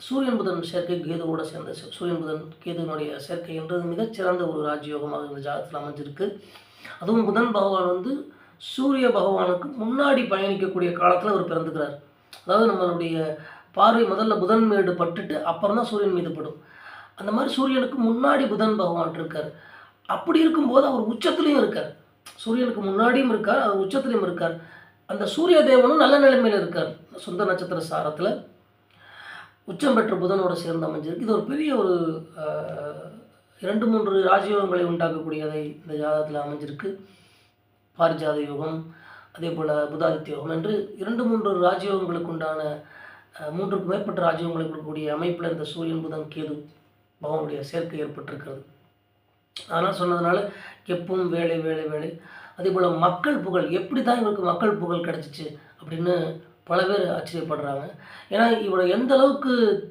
சூரியன் புதன் சேர்க்கை கேதுவோட சேர்ந்த சூரியன் புதன் கேதுனுடைய சேர்க்கை என்றது மிகச்சிறந்த ஒரு ராஜயோகமாக இந்த ஜாதகத்தில் அமைஞ்சிருக்கு. அதுவும் புதன் பகவான் வந்து சூரிய பகவானுக்கு முன்னாடி பயணிக்கக்கூடிய காலத்தில் அவர் பிறந்துக்கிறார். அதாவது நம்மளுடைய பார்வை முதல்ல புதன் மீது பட்டுட்டு அப்புறம் தான் சூரியன் மீது படும். அந்த மாதிரி சூரியனுக்கு முன்னாடி புதன் பகவான் இருக்கார். அப்படி இருக்கும்போது அவர் உச்சத்துலேயும் இருக்கார். சூரியனுக்கு முன்னாடியும் இருக்கார், அவர் உச்சத்துலேயும் இருக்கார். அந்த சூரிய தேவனும் நல்ல நிலைமையில் இருக்கார். சொந்த நட்சத்திர சாரத்தில் உச்சம் பெற்ற புதனோடு சேர்ந்து அமைஞ்சிருக்கு. இது ஒரு பெரிய ஒரு 2, 3 ராஜயோகங்களை உண்டாக்கக்கூடியதை இந்த ஜாதகத்தில் அமைஞ்சிருக்கு. பாரிஜாத யோகம், அதே போல் புதாதித்ய யோகம் என்று 2, 3 ராஜயோகங்களுக்கு உண்டான 3க்கு மேற்பட்ட ராஜயோகங்களை கொடுக்கக்கூடிய அமைப்பில் இந்த சூரியன் புதன் கேது பகவானுடைய சேர்க்கை ஏற்பட்டிருக்கிறது. அதனால் சொன்னதுனால எப்பவும் வேலை வேலை வேலை. அதே போல் மக்கள் புகழ், எப்படி தான் இவருக்கு மக்கள் புகழ் கிடச்சிச்சு அப்படின்னு பல பேர் ஆச்சரியப்படுறாங்க. ஏன்னா இவரை எந்த அளவுக்கு